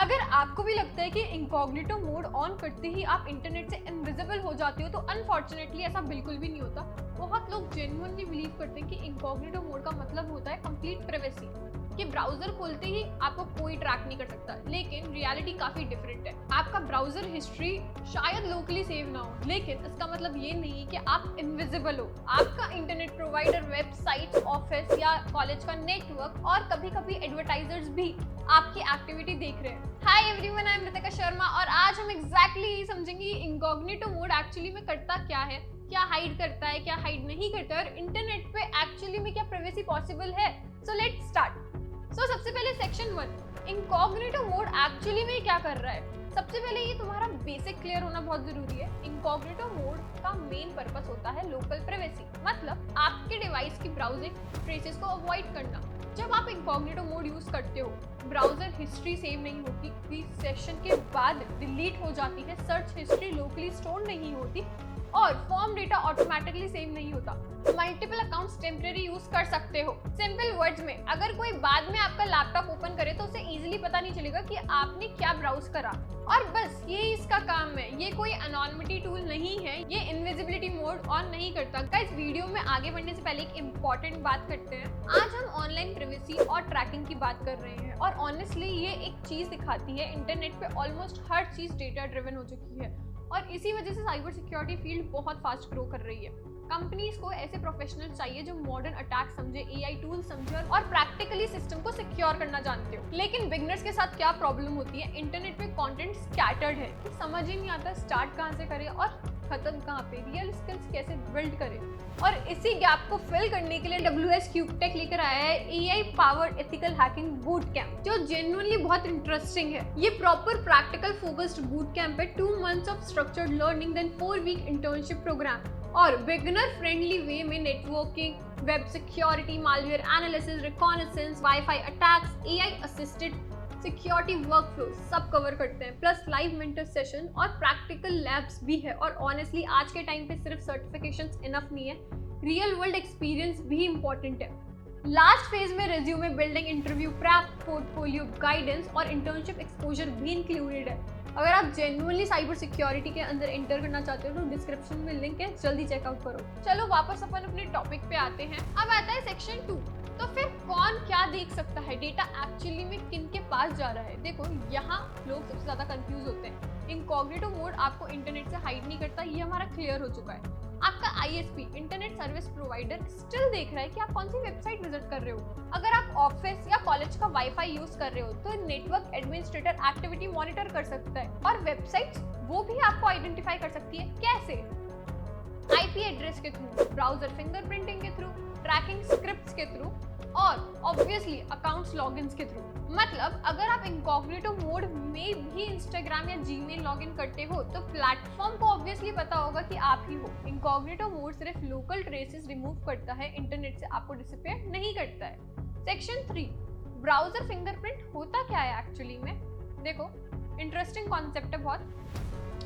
अगर आपको भी लगता है कि इनकॉग्निटो मोड ऑन करते ही आप इंटरनेट से इनविजिबल हो जाते हो, तो अनफॉर्चुनेटली ऐसा बिल्कुल भी नहीं होता। बहुत लोग जेन्युइनली बिलीव करते हैं कि इनकॉग्निटो मोड का मतलब होता है कंप्लीट प्राइवेसी, कि ब्राउजर खोलते ही आपको कोई ट्रैक नहीं कर सकता। लेकिन रियलिटी काफी डिफरेंट है। आपका ब्राउजर हिस्ट्री शायद लोकली सेव ना हो, लेकिन इसका मतलब ये नहीं कि आप इनविजिबल हो। आपका इंटरनेट प्रोवाइडर, वेबसाइट, ऑफिस या कॉलेज का नेटवर्क और कभी कभी एडवर्टाइजर्स भी आपकी एक्टिविटी देख रहे हैं। Hi everyone, I am Ritika Sharma और आज हम एग्जैक्टली यही समझेंगे इनकॉग्निटो मोड एक्चुअली में करता क्या है, क्या हाइड करता है, क्या हाइड नहीं करता है, और इंटरनेट पे एक्चुअली में क्या प्राइवेसी पॉसिबल है। So let's start. सबसे पहले सेक्शन 1, इनकॉग्निटो मोड एक्चुअली में क्या कर रहा है। सबसे पहले ये तुम्हारा बेसिक क्लियर होना बहुत जरूरी है। इनकॉग्निटो मोड का मेन पर्पस होता है लोकल प्राइवेसी, मतलब आपके डिवाइस की ब्राउजिंग ट्रेसेस को अवॉइड करना। जब आप इनकॉग्निटो मोड यूज करते हो, ब्राउजर हिस्ट्री सेव नहीं होती, सेशन के बाद डिलीट हो जाती है, सर्च हिस्ट्री लोकली स्टोर नहीं होती और फॉर्म डेटा ऑटोमेटिकली सेव नहीं होता। मल्टीपल अकाउंट्स टेम्परेरी यूज कर सकते हो। सिंपल वर्ड्स में, अगर कोई बाद में आपका लैपटॉप ओपन करे तो उसे इजीली पता नहीं चलेगा कि आपने क्या ब्राउज करा, और बस ये इसका काम है। ये कोई एनोनिमिटी टूल नहीं है, ये इनविजिबिलिटी मोड ऑन नहीं करता। गाइस, वीडियो में आगे बढ़ने से पहले एक इम्पॉर्टेंट बात करते हैं। आज हम ऑनलाइन प्राइवेसी और ट्रैकिंग की बात कर रहे हैं, और ऑनेस्टली ये एक चीज दिखाती है, इंटरनेट पे ऑलमोस्ट हर चीज डेटा ड्रिवन हो चुकी है और इसी वजह से साइबर सिक्योरिटी फील्ड बहुत फास्ट ग्रो कर रही है। कंपनीज को ऐसे प्रोफेशनल चाहिए जो मॉडर्न अटैक समझे, एआई टूल समझे और प्रैक्टिकली सिस्टम को सिक्योर करना जानते हो। लेकिन बिगनर्स के साथ क्या प्रॉब्लम होती है, इंटरनेट पे कंटेंट स्कैटर्ड है, कि समझ ही नहीं आता स्टार्ट कहाँ से करें और खत्म कहाँ पे, रियल स्किल्स कैसे बिल्ड करें। और इसी गैप को फिल करने के लिए WS क्यूबटेक लेकर आया है AI powered ethical hacking boot camp, जो जेन्युइनली बहुत इंटरेस्टिंग है। ये proper practical focused boot camp है, 2 months of structured learning, then 4 week internship programme और बिगिनर फ्रेंडली वे में networking, web security, malware analysis, reconnaissance, wifi attacks, AI assisted security workflow सब cover करते हैं। Plus live mentor session और practical labs भी है। और ऑनेस्टली आज के टाइम पे सिर्फ सर्टिफिकेशंस इनफ नहीं है, रियल वर्ल्ड एक्सपीरियंस भी इंपॉर्टेंट है। लास्ट फेज में resume building, interview prep, portfolio guidance और इंटर्नशिप एक्सपोजर भी इंक्लूडेड है। अगर आप जेन्युइनली साइबर सिक्योरिटी के अंदर एंटर करना चाहते हो तो डिस्क्रिप्शन में लिंक है, जल्दी चेकआउट करो। चलो वापस अपन अपने टॉपिक पे आते हैं। अब आता है सेक्शन 2। तो फिर कौन क्या देख सकता है, डेटा एक्चुअली में किन के पास जा रहा है। देखो, यहाँ लोग सबसे ज्यादा कंफ्यूज होते हैं। इनकॉग्निटो मोड आपको इंटरनेट से हाइड नहीं करता, ये हमारा क्लियर हो चुका है। आपका ISP internet service provider still देख रहा है कि आप कौन सी वेबसाइट विजिट कर रहे हो। अगर आप ऑफिस या कॉलेज का वाईफाई यूज कर रहे हो तो नेटवर्क एडमिनिस्ट्रेटर एक्टिविटी मॉनिटर कर सकता है, और वेबसाइट्स वो भी आपको आइडेंटिफाई कर सकती है। कैसे? IP एड्रेस के थ्रू, ब्राउजर फिंगरप्रिंटिंग के थ्रू, ट्रैकिंग स्क्रिप्ट्स के थ्रू और ऑब्वियसली अकाउंट्स लॉगिन्स के थ्रू। मतलब अगर आप इनकॉग्निटो मोड में भी इंस्टाग्राम या जीमेल लॉगिन करते हो तो प्लेटफॉर्म को ऑब्वियसली पता होगा कि आप ही हो। इनकॉग्निटो मोड सिर्फ लोकल ट्रेसेस रिमूव करता है, इंटरनेट से आपको डिसअपीयर नहीं करता है। सेक्शन 3, ब्राउजर फिंगरप्रिंट होता क्या है एक्चुअली में। देखो, इंटरेस्टिंग कॉन्सेप्ट है बहुत,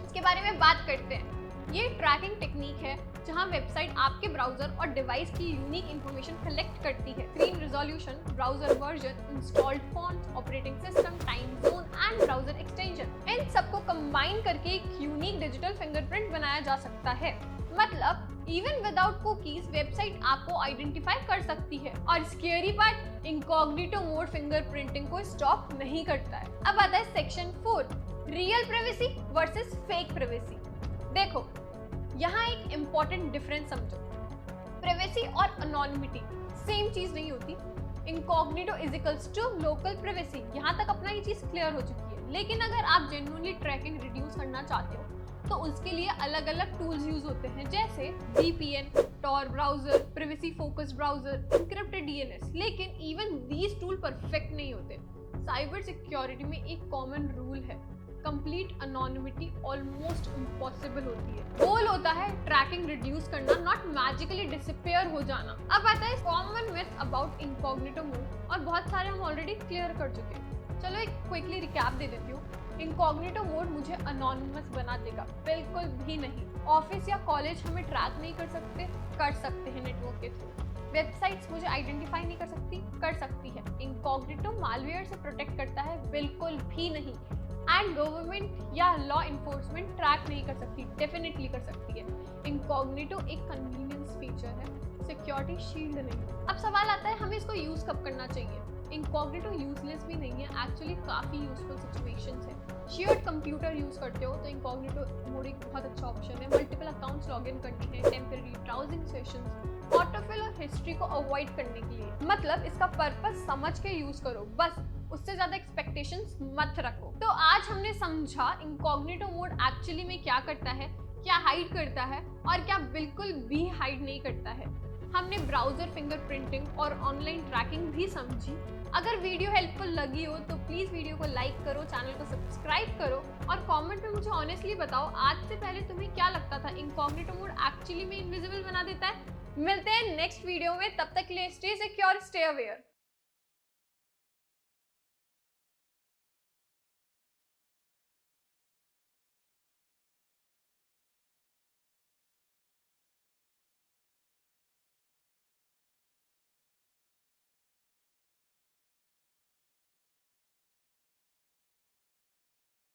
इसके बारे में बात करते हैं। ये ट्रैकिंग टेक्निक है जहां वेबसाइट आपके ब्राउजर और डिवाइस की यूनिक इंफॉर्मेशन कलेक्ट करती है। Screen resolution, browser version, installed font, operating system, time zone and browser extension, इन सबको कंबाइन करके एक यूनिक डिजिटल फिंगरप्रिंट बनाया जा सकता है। मतलब इवन विदाउट कुकीज वेबसाइट आपको आइडेंटिफाई कर सकती है। और scary part, incognito mode fingerprinting को स्टॉप नहीं करता है। अब आता है section 4, real privacy versus fake privacy. देखो, यहाँ एक इंपॉर्टेंट डिफरेंस समझो। प्राइवेसी और अनोनिमिटी सेम चीज नहीं होती। Incognito is equals to local privacy. यहाँ तक अपना ये चीज क्लियर हो चुकी है। लेकिन अगर आप जेन्युइनली ट्रैकिंग रिड्यूस करना चाहते हो तो उसके लिए अलग अलग टूल्स यूज होते हैं, जैसे VPN, Tor browser, privacy focused browser, encrypted DNS। लेकिन इवन दीज टूल परफेक्ट नहीं होते। साइबर सिक्योरिटी में एक कॉमन रूल है, कंप्लीट अनोनिमिटी ऑलमोस्ट इम्पॉसिबल होती है। गोल होता है ट्रैकिंग रिड्यूस करना, नॉट मैजिकली डिसअपीयर हो जाना। अब आता है common myth about incognito mode, और बहुत सारे हम ऑलरेडी क्लियर कर चुके हैं। चलो एक क्विकली रिकैप दे देती हूँ। इनकॉग्निटो मोड मुझे अनोनिमस बना देगा, बिल्कुल भी नहीं। ऑफिस या कॉलेज हमें ट्रैक नहीं कर सकते हैं नेटवर्क के थ्रू। वेबसाइट्स मुझे आइडेंटिफाई नहीं कर सकती है। इनकॉग्निटो मालवेयर से प्रोटेक्ट करता है? बिल्कुल भी नहीं। एंड गवर्नमेंट या लॉ इन्फोर्समेंट ट्रैक नहीं कर सकती? डेफिनेटली कर सकती है। इनकॉग्निटो एक कन्वीनियंस फीचर है, सिक्योरिटी शील्ड नहीं। अब सवाल आता है हमें इसको यूज कब करना चाहिए। इनकॉग्निटो यूजलेस भी नहीं है, एक्चुअली काफ़ी यूजफुल सिचुएशंस है। शेयर्ड कंप्यूटर यूज करते हो तो इनकॉग्निटो मोड एक बहुत अच्छा ऑप्शन है। मल्टीपल अकाउंट्स लॉगिन करनी है, टेम्पररी ब्राउजिंग सेशंस, ऑटोफिल और हिस्ट्री को अवॉइड करने के लिए। मतलब इसका पर्पस समझ के यूज करो, बस उससे ज्यादा एक्सपेक्टेशंस मत रखो। तो आज हमने समझा इनकॉग्निटो मोड एक्चुअली में क्या करता है, क्या हाइड करता है और क्या बिल्कुल भी हाइड नहीं करता है। हमने ब्राउजर फिंगरप्रिंटिंग और ऑनलाइन ट्रैकिंग भी समझी। अगर वीडियो हेल्पफुल लगी हो तो प्लीज़ वीडियो को लाइक करो, चैनल को सब्सक्राइब करो और कमेंट में मुझे ऑनेस्टली बताओ आज से पहले तुम्हें क्या लगता था इनकॉग्निटो मोड एक्चुअली में इनविजिबल बना देता है। मिलते हैं नेक्स्ट वीडियो में, तब तक के लिए स्टे सिक्योर, स्टे अवेयर।